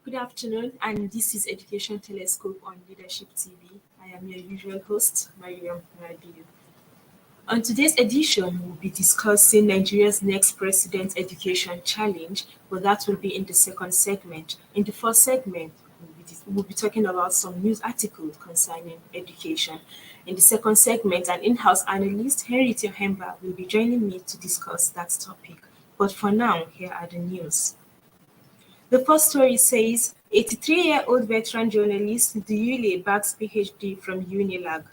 Good afternoon, and this is Education Telescope on Leadership TV. I am your usual host, Mariam Rabiu. On today's edition, we'll be discussing Nigeria's next President Education Challenge, but that will be in the second segment. In the first segment, we'll be talking about some news articles concerning education. In the second segment, an in-house analyst, Henriette Hemba, will be joining me to discuss that topic. But for now, here are the news. The first story says 83-year-old veteran journalist Duyule backs PhD from UNILAG.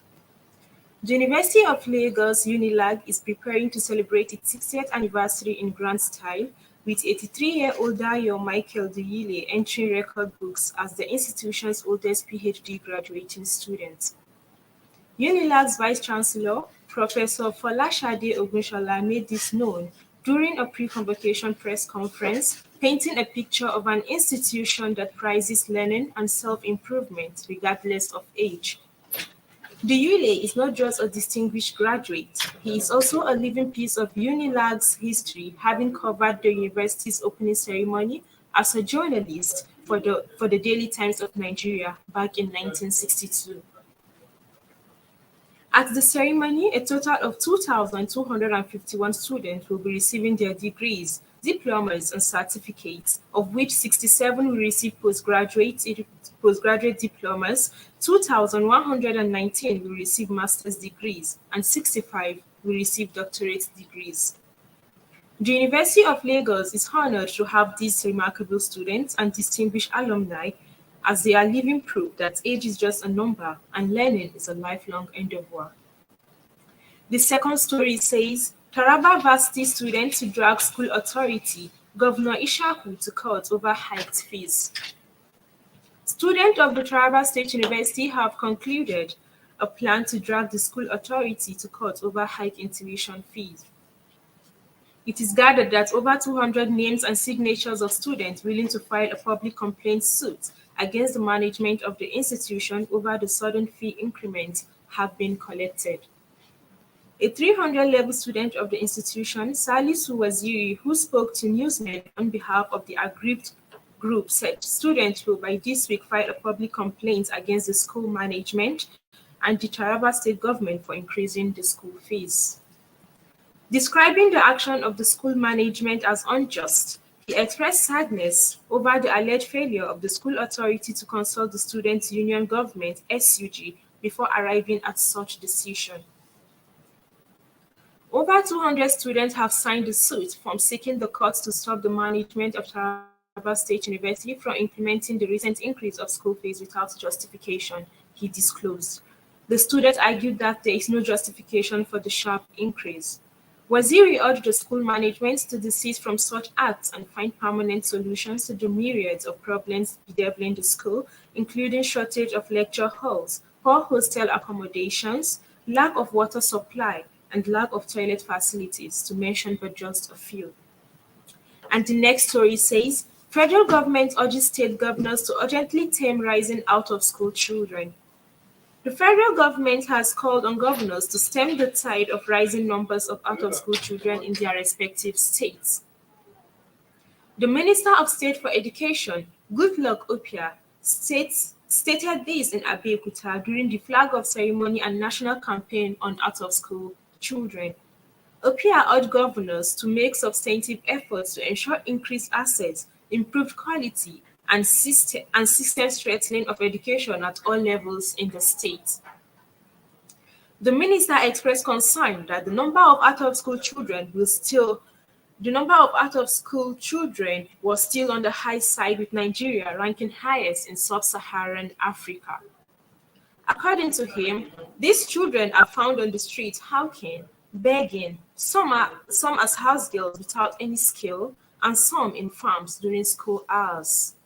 The University of Lagos UNILAG is preparing to celebrate its 60th anniversary in grand style, with 83-year-old Dayo Michael Duyule entering record books as the institution's oldest PhD graduating student. UNILAG's Vice-Chancellor, Professor Folashade Ogunshola, made this known during a pre-convocation press conference, painting a picture of an institution that prizes learning and self-improvement regardless of age. Duyule is not just a distinguished graduate, he is also a living piece of UNILAG's history, having covered the university's opening ceremony as a journalist for the Daily Times of Nigeria back in 1962. At the ceremony, a total of 2,251 students will be receiving their degrees, diplomas, and certificates, of which 67 will receive postgraduate diplomas, 2,119 will receive master's degrees, and 65 will receive doctorate degrees. The University of Lagos is honored to have these remarkable students and distinguished alumni, as they are living proof that age is just a number and learning is a lifelong endeavor. The second story says, Taraba Varsity student to drag school authority, Governor Ishaku to court over hiked fees. Students of the Taraba State University have concluded a plan to drag the school authority to court over hike in tuition fees. It is gathered that over 200 names and signatures of students willing to file a public complaint suit against the management of the institution over the sudden fee increment have been collected. A 300-level student of the institution, Salisu Waziri, who spoke to newsmen on behalf of the aggrieved group, said students will by this week file a public complaint against the school management and the Taraba state government for increasing the school fees. Describing the action of the school management as unjust, he expressed sadness over the alleged failure of the school authority to consult the Students' Union Government (SUG) before arriving at such decision. Over 200 students have signed the suit from seeking the courts to stop the management of Taraba State University from implementing the recent increase of school fees without justification, he disclosed. The students argued that there is no justification for the sharp increase. Waziri urged the school management to desist from such acts and find permanent solutions to the myriads of problems bedeviling the school, including shortage of lecture halls, poor hostel accommodations, lack of water supply, and lack of toilet facilities, to mention but just a few. And the next story says, federal government urges state governors to urgently tame rising out-of-school children. The federal government has called on governors to stem the tide of rising numbers of out-of-school children in their respective states. The Minister of State for Education, Goodluck Opia, stated this in Abeokuta during the flag-off ceremony and national campaign on out-of-school children. Opia urged governors to make substantive efforts to ensure increased access, improved quality, and system strengthening of education at all levels in the state. The minister expressed concern that the number of out-of-school children was still on the high side, with Nigeria ranking highest in sub-Saharan Africa. According to him, these children are found on the streets hawking, begging, some as house girls without any skill, and some in farms during school hours.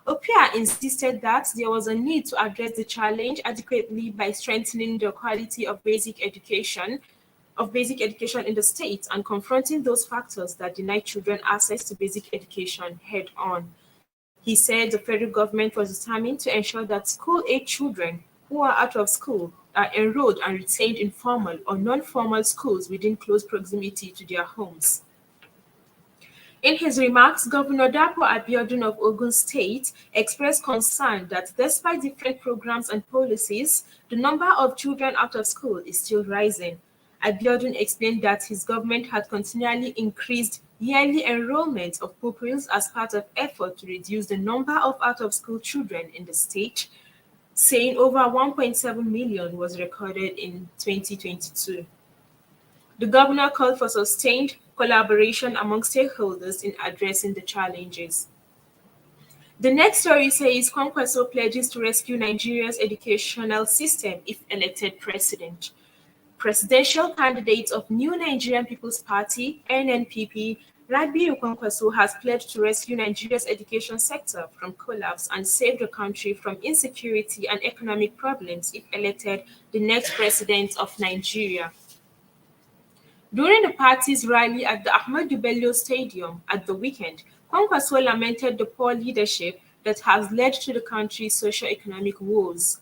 Opia insisted that there was a need to address the challenge adequately by strengthening the quality of basic education, of basic education in the state and confronting those factors that deny children access to basic education head on. He said the federal government was determined to ensure that school-age children who are out of school are enrolled and retained in formal or non-formal schools within close proximity to their homes. In his remarks, Governor Dapo Abiodun of Ogun State expressed concern that despite different programs and policies, the number of children out of school is still rising. Abiodun explained that his government had continually increased yearly enrollment of pupils as part of effort to reduce the number of out-of-school children in the state, saying over 1.7 million was recorded in 2022. The governor called for sustained collaboration among stakeholders in addressing the challenges. The next story says Kwankwaso pledges to rescue Nigeria's educational system if elected president. Presidential candidate of New Nigerian People's Party, NNPP, Rabiu Kwankwaso has pledged to rescue Nigeria's education sector from collapse and save the country from insecurity and economic problems if elected the next president of Nigeria. During the party's rally at the Ahmadu Bello Stadium at the weekend, Kwankwaso lamented the poor leadership that has led to the country's socio-economic woes.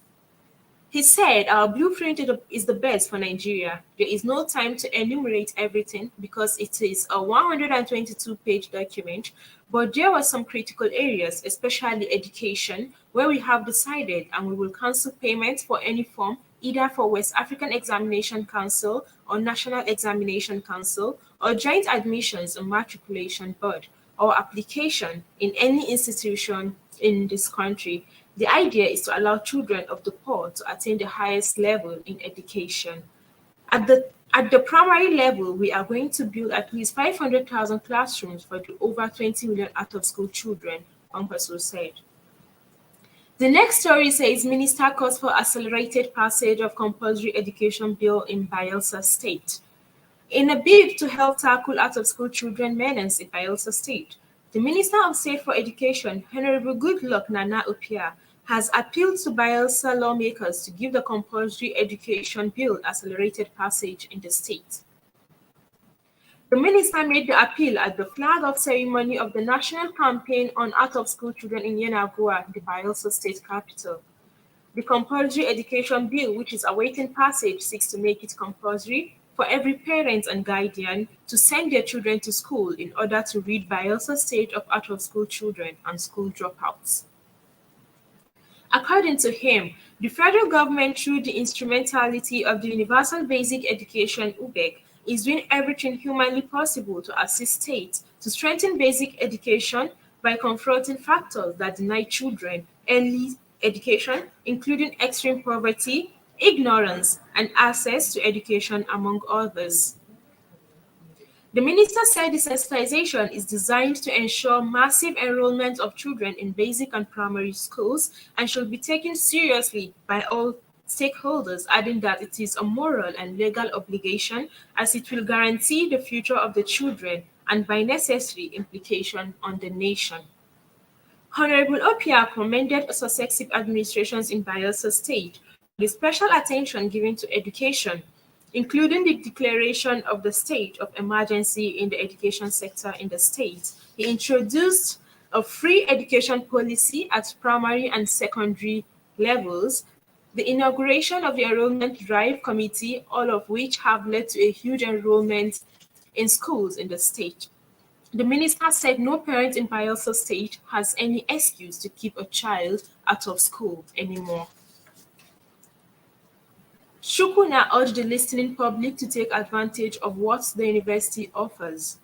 He said, "Our blueprint is the best for Nigeria. There is no time to enumerate everything because it is a 122-page document, but there were some critical areas, especially education, where we have decided and we will cancel payments for any form, either for West African Examination Council or National Examination Council, or joint admissions and matriculation board, or application in any institution in this country. The idea is to allow children of the poor to attain the highest level in education. At the primary level, we are going to build at least 500,000 classrooms for the over 20 million out-of-school children," Kwankwaso said. The next story says Minister calls for accelerated passage of compulsory education bill in Bayelsa State. In a bid to help tackle out-of-school children menace in Bayelsa State, the Minister of State for Education, Honorable Goodluck Nana Opia, has appealed to Bayelsa lawmakers to give the compulsory education bill accelerated passage in the state. The minister made the appeal at the flag-off ceremony of the national campaign on out-of-school children in Yenagoa, the Bayelsa state capital. The compulsory education bill, which is awaiting passage, seeks to make it compulsory for every parent and guardian to send their children to school in order to rid Bayelsa state of out-of-school children and school dropouts. According to him, the federal government, through the instrumentality of the Universal Basic Education (UBEC), is doing everything humanly possible to assist states to strengthen basic education by confronting factors that deny children early education, including extreme poverty, ignorance, and access to education, among others. The minister said desensitization is designed to ensure massive enrollment of children in basic and primary schools and should be taken seriously by all stakeholders, adding that it is a moral and legal obligation as it will guarantee the future of the children and by necessary implication on the nation. Honorable Opia commended successive administrations in Bayelsa State for the special attention given to education, including the declaration of the state of emergency in the education sector in the state. He introduced a free education policy at primary and secondary levels, the inauguration of the Enrollment Drive Committee, all of which have led to a huge enrollment in schools in the state. The minister said no parent in Bayelsa State has any excuse to keep a child out of school anymore. Shukuna urged the listening public to take advantage of what the university offers.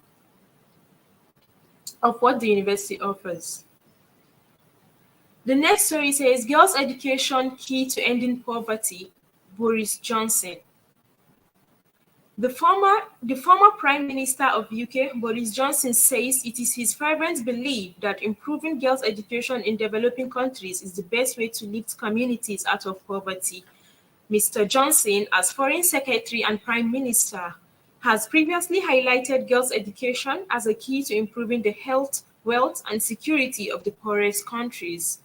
The next story says girls' education key to ending poverty, Boris Johnson. The former Prime Minister of UK, Boris Johnson, says it is his fervent belief that improving girls' education in developing countries is the best way to lift communities out of poverty. Mr. Johnson, as Foreign Secretary and Prime Minister, has previously highlighted girls' education as a key to improving the health, wealth, and security of the poorest countries.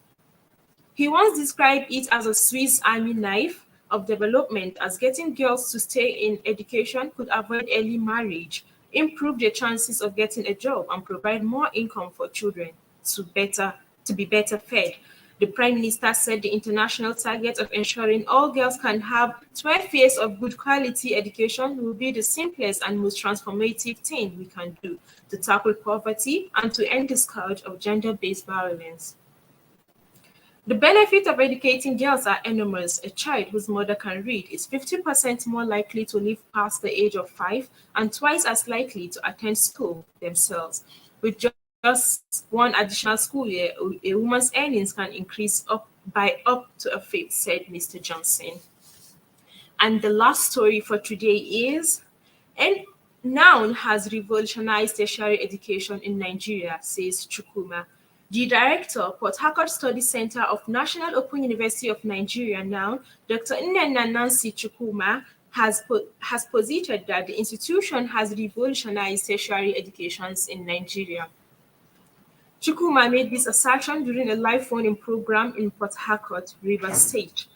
He once described it as a Swiss Army knife, of development, as getting girls to stay in education could avoid early marriage, improve their chances of getting a job, and provide more income for children to better to be better fed. The Prime Minister said the international target of ensuring all girls can have 12 years of good quality education will be the simplest and most transformative thing we can do to tackle poverty and to end the scourge of gender-based violence. The benefit of educating girls are enormous. A child whose mother can read is 50% more likely to live past the age of 5 and twice as likely to attend school themselves. With just one additional school year, a woman's earnings can increase up to a fifth, said Mr. Johnson. And the last story for today is, and Noun has revolutionized tertiary education in Nigeria, says Chukwuma. The director, Port Harcourt Study Center of National Open University of Nigeria, Noun, Dr. Nnenna Nancy Chukwuma, has posited that the institution has revolutionized tertiary educations in Nigeria. Chukwuma made this assertion during a live phone-in program in Port Harcourt, Rivers State.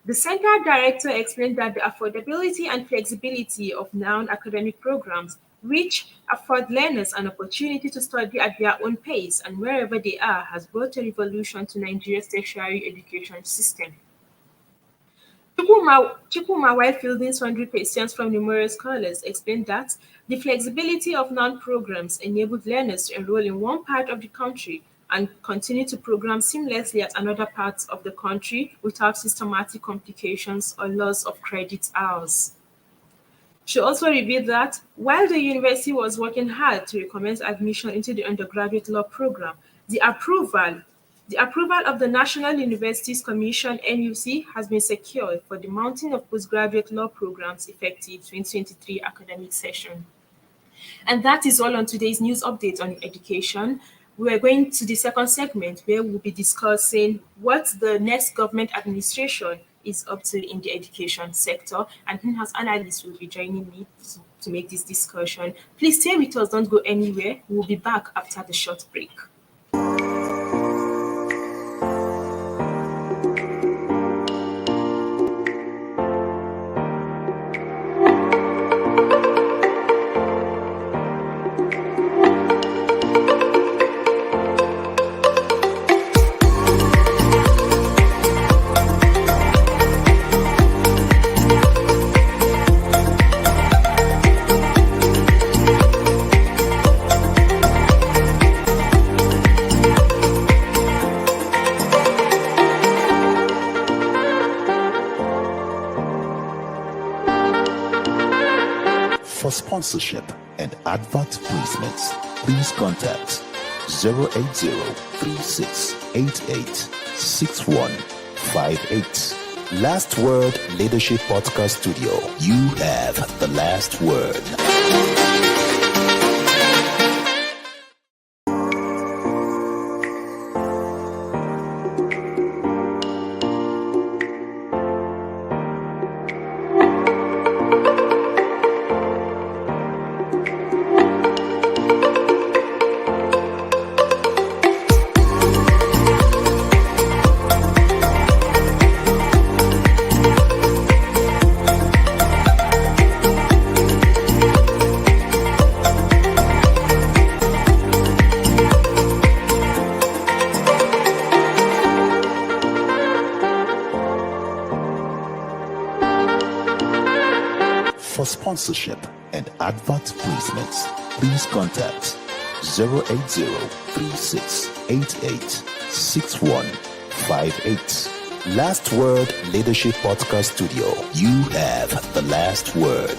The center director explained that the affordability and flexibility of Noun academic programs, which afford learners an opportunity to study at their own pace and wherever they are, has brought a revolution to Nigeria's tertiary education system. Chukwuma, while fielding sundry questions from numerous scholars, explained that the flexibility of non-programs enabled learners to enroll in one part of the country and continue to program seamlessly at another part of the country without systematic complications or loss of credit hours. She also revealed that while the university was working hard to recommence admission into the undergraduate law program, the approval of the National Universities Commission (NUC) has been secured for the mounting of postgraduate law programs effective 2023 academic session. And that is all on today's news update on education. We're going to the second segment where we'll be discussing what the next government administration is up to in the education sector, and in-house analysts will be joining me to make this discussion. Please stay with us, don't go anywhere. We'll be back after the short break. For sponsorship and advert placements, please contact 080-3688-6158. Last Word Leadership Podcast Studio. You have the last word. For sponsorship and advert placements, please contact 080-3688-6158. Last Word Leadership Podcast Studio. You have the last word.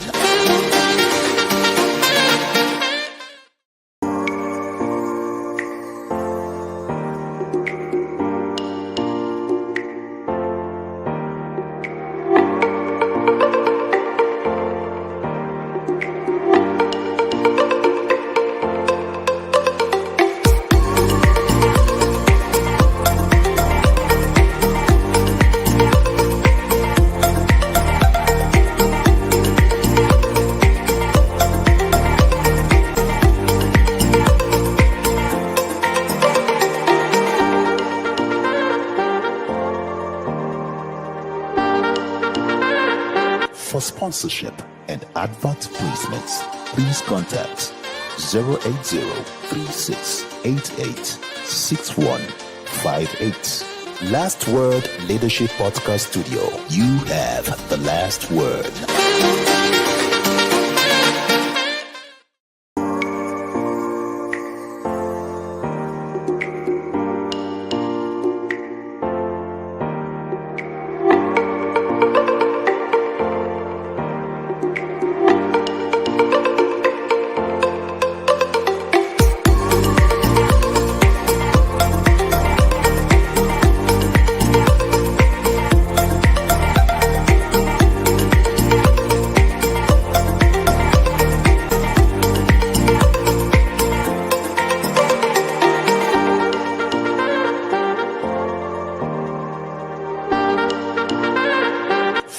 sponsorship and advert placements, please contact 080-3688-6158. Last Word Leadership Podcast Studio. You have the last word.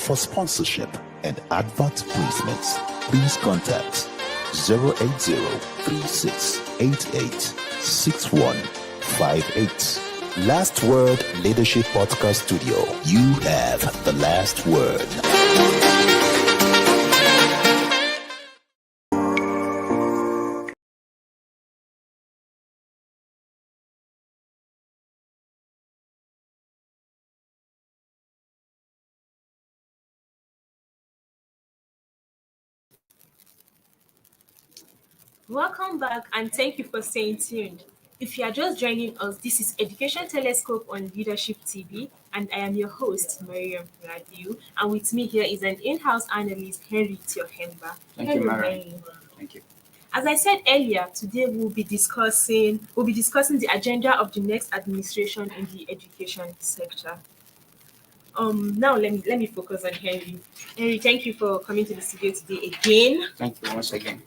For sponsorship and advert placements, please contact 080-3688-6158. Last Word Leadership Podcast Studio. You have the last word. Welcome back and thank you for staying tuned. If you are just joining us, this is Education Telescope on Leadership TV, and I am your host, Mariam Radiu. And with me here is an in-house analyst, Henry Tiohemba. Thank you, Mariam. Thank you. As I said earlier, today we'll be discussing the agenda of the next administration in the education sector. Now let me focus on Henry. Henry, thank you for coming to the studio today again. Thank you once again.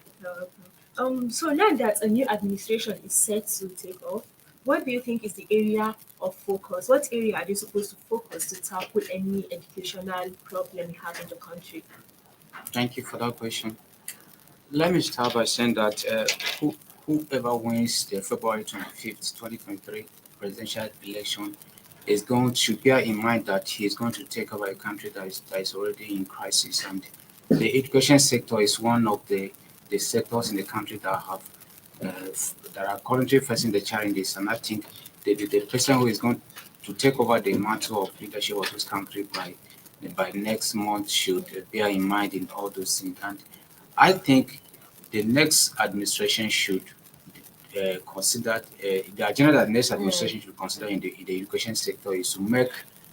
So now that a new administration is set to take off, what do you think is the area of focus? What area are they supposed to focus to tackle any educational problem we have in the country? Thank you for that question. Let me start by saying that whoever wins the February 25th, 2023 presidential election is going to bear in mind that he is going to take over a country that is already in crisis. And the education sector is one of the sectors in the country that have that are currently facing the challenges. And I think the person who is going to take over the mantle of leadership of this country by next month should bear in mind in all those things. And I think the next administration should consider the agenda that the next administration should consider in the education sector is to make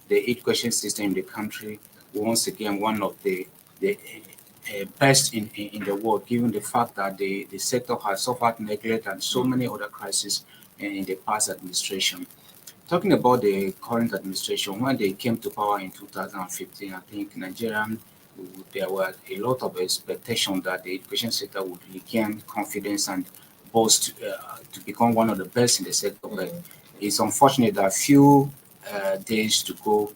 the education system in the country once again one of the best in the world, given the fact that the sector has suffered neglect and so many other crises in the past administration. Talking about the current administration, when they came to power in 2015, I think there were a lot of expectation that the education sector would regain confidence and boast to become one of the best in the sector. But it's unfortunate that few days to go,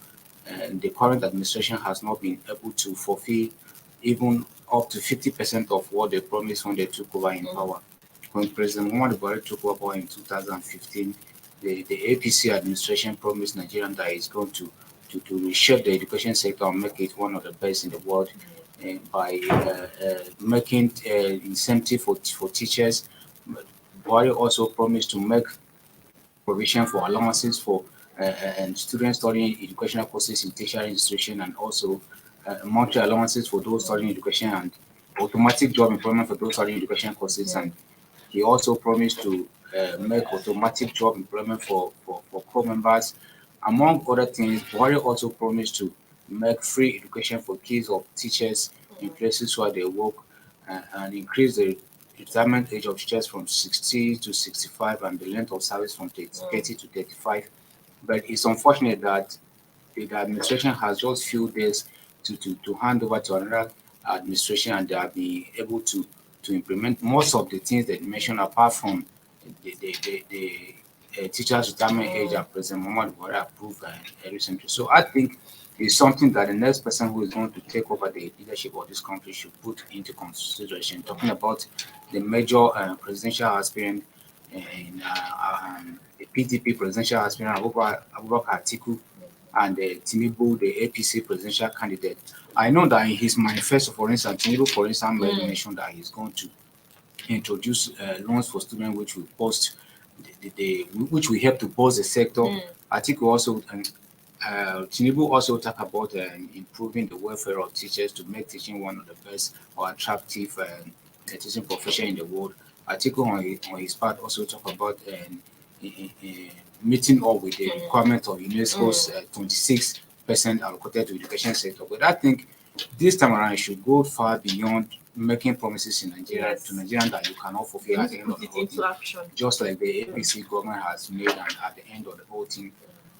the current administration has not been able to fulfill even up to 50% of what they promised when they took over in power. When President Muhammadu Buhari took over in 2015, the APC administration promised Nigerians that it's going to reshape the education sector and make it one of the best in the world by making incentive for teachers. Buhari also promised to make provision for allowances for and students studying educational courses in tertiary institution, and also monthly allowances for those studying education and automatic job employment for those studying education courses. And he also promised to make automatic job employment for corps members. Among other things, Buhari also promised to make free education for kids of teachers in places where they work and increase the retirement age of teachers from 60 to 65 and the length of service from 30 to 35. But it's unfortunate that the administration has just few days to hand over to another administration, and they have been able to implement most of the things that you mentioned, apart from the teachers' retirement age that President Muhammadu Buhari approved recently. So I think it's something that the next person who is going to take over the leadership of this country should put into consideration. Talking about the major presidential aspirant in the PDP presidential aspirant Abubakar Atiku, and Tinubu, the APC presidential candidate. I know that in his manifesto, for instance, Tinubu, for instance, made mention that he's going to introduce loans for students, which will boost which will help to boost the sector. I think we also Tinubu also talk about improving the welfare of teachers to make teaching one of the best or attractive teaching profession in the world. Article on his part also talk about meeting up with the requirement of UNESCO's 26% allocated to education sector. But I think this time around, it should go far beyond making promises in Nigeria to Nigerians that you cannot They fulfill need at the to end of put the it whole into thing. action. Just like the APC government has made, and at the end of the whole thing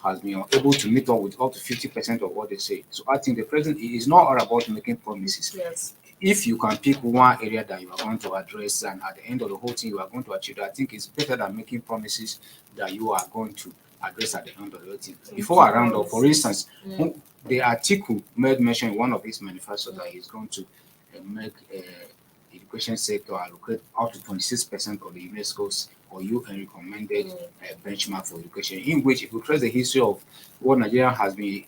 has been able to meet up with up to 50% of what they say. So I think the president is not all about making promises. Yes. If you can pick one area that you are going to address, and at the end of the whole thing you are going to achieve, I think it's better than making promises that you are going to address at the end of the whole thing. Before I round up, for instance, the article made mention in one of his manifestos that he's going to make education sector allocate up to 26% of the UNESCO's or UN recommended benchmark for education, in which if you trace the history of what Nigeria has been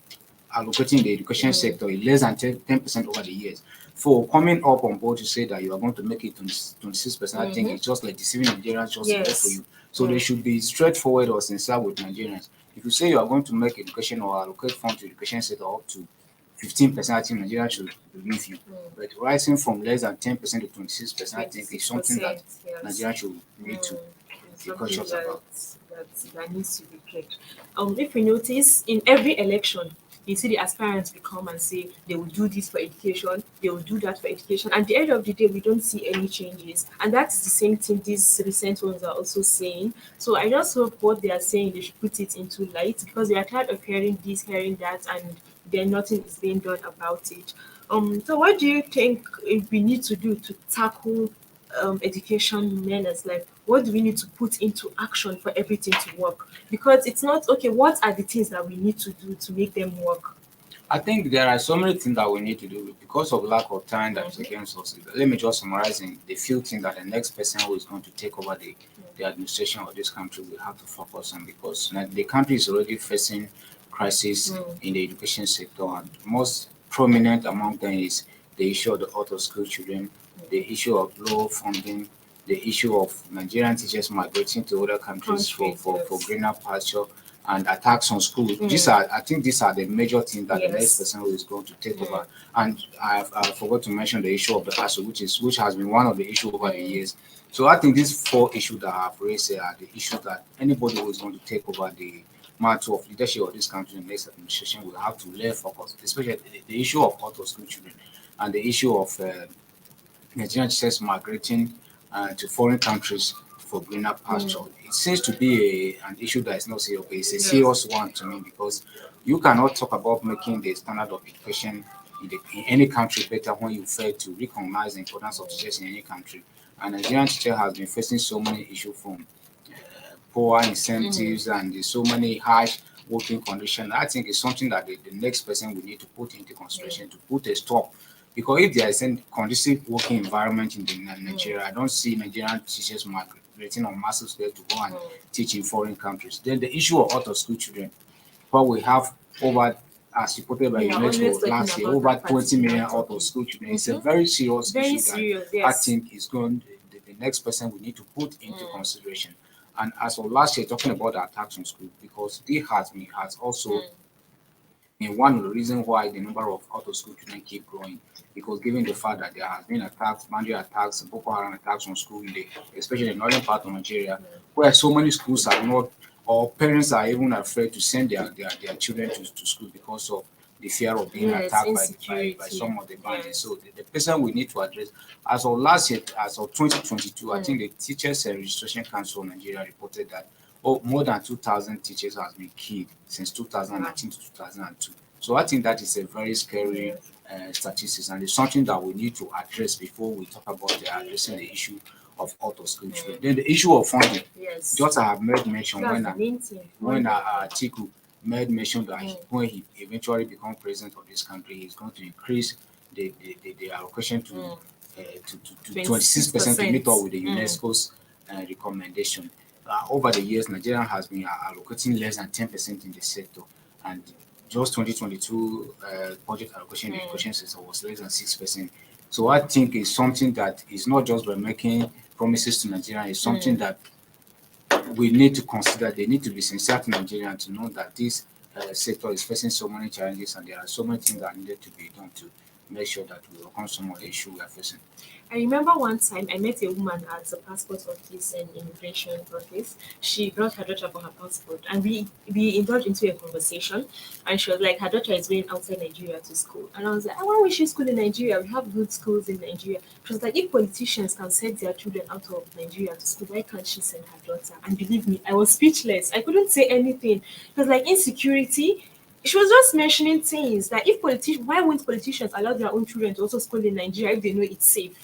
allocating the education sector in less than 10% over the years. For coming up on board to say that you are going to make it 26%, I think it's just like deceiving Nigerians just to vote for you. So they should be straightforward or sincere with Nigerians. If you say you are going to make education or allocate funds to education sector up to 15%, I think Nigeria should believe you. But rising from less than 10% to 26%, I think is something that Nigeria should need to be cautious about. That needs to be checked. If we notice in every election, you see the aspirants will come and say they will do this for education, they will do that for education. At the end of the day, we don't see any changes. And that's the same thing these recent ones are also saying. So I just hope what they are saying, they should put it into light because we are tired of hearing this, hearing that, and then nothing is being done about it. So what do you think we need to do to tackle education menace? Like, what do we need to put into action for everything to work? Because it's not okay. What are the things that we need to do to make them work? I think there are so many things that we need to do because of lack of time that is against us. Let me just summarize in the few things that the next person who is going to take over the administration of this country will have to focus on, because the country is already facing crisis in the education sector, and most prominent among them is the issue of the out of school children, the issue of low funding, the issue of Nigerian teachers migrating to other countries for greener pasture, and attacks on schools. I think these are the major things that the next person who is going to take over. And I forgot to mention the issue of the ASU, which has been one of the issues over the years. So I think these four issues that I have raised here are the issues that anybody who is going to take over the mantle of leadership of this country in the next administration will have to lay focus, especially the issue of out of school children and the issue of Nigerian teachers migrating to foreign countries for greener pasture. It seems to be an issue that is not serious, but it's a serious one to me, because you cannot talk about making the standard of education in any country better when you fail to recognize the importance of teachers in any country. And Nigerian teacher has been facing so many issues from poor incentives and there's so many harsh working conditions. I think it's something that the next person will need to put into consideration to put a stop. Because if there is a conducive working environment in Nigeria, I don't see Nigerian teachers migrating on massive scale to go and teach in foreign countries. Then the issue of out of school children, what we have over, as reported by UNESCO last year, over 20 million out of school children. It's a very serious issue that I think is going the next person we need to put into consideration. And as of last year, talking about the attacks on school, because it has also been one of the reasons why the number of out of school children keep growing. Because given the fact that there has been attacks, boundary attacks, Boko Haram attacks on school, especially in the northern part of Nigeria, where so many schools are not, or parents are even afraid to send their children to school because of the fear of being attacked by some of the bandits. So the person we need to address, as of last year, as of 2022, I think the Teachers Registration Council of Nigeria reported that more than 2,000 teachers has been killed since 2019 to 2002. So I think that is a very scary statistics, and it's something that we need to address before we talk about addressing the issue of out of school children. Then the issue of funding. Just I have made mention when Atiku made mention that when he eventually becomes president of this country, he's going to increase the allocation to 26% to meet up with the UNESCO's recommendation. Over the years, Nigeria has been allocating less than 10% in the sector, and just 2022 budget allocation in the education system was less than 6%. So I think it's something that is not just by making promises to Nigeria, it's something that we need to consider. They need to be sincere to Nigerians to know that this sector is facing so many challenges and there are so many things that needed to be done to make sure that we overcome some of the issues we are facing. I remember one time I met a woman at the passport office and immigration office. She brought her daughter for her passport, and we indulged into a conversation. And she was like, her daughter is going outside Nigeria to school, and I was like, why would she school in Nigeria? We have good schools in Nigeria. She was like, if politicians can send their children out of Nigeria to school, why can't she send her daughter? And believe me, I was speechless. I couldn't say anything. It was like insecurity. She was just mentioning things that why won't politicians allow their own children to also school in Nigeria if they know it's safe?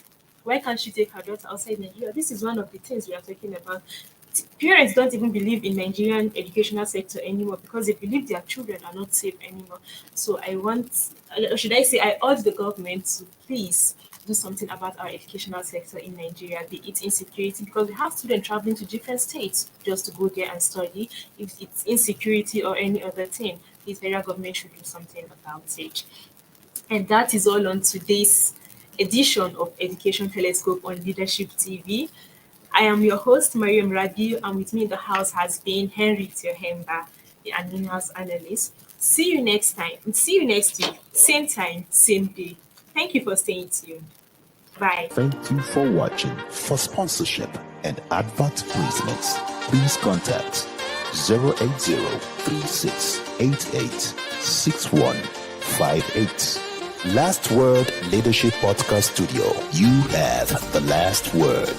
Why can't she take her daughter outside Nigeria? This is one of the things we are talking about. Parents don't even believe in Nigerian educational sector anymore because they believe their children are not safe anymore. So I urge the government to please do something about our educational sector in Nigeria, be it insecurity, because we have students traveling to different states just to go there and study. If it's insecurity or any other thing, the federal government should do something about it. And that is all on today's edition of Education Telescope on Leadership TV. I am your host, Mariam Rabiu, and with me in the house has been Henry Tiohemba, the Anonymous Analyst. See you next week, same time, same day. Thank you for staying tuned. Bye. Thank you for watching. For sponsorship and advert placements, please contact 080-3688-6158. Last Word Leadership Podcast Studio. You have the last word.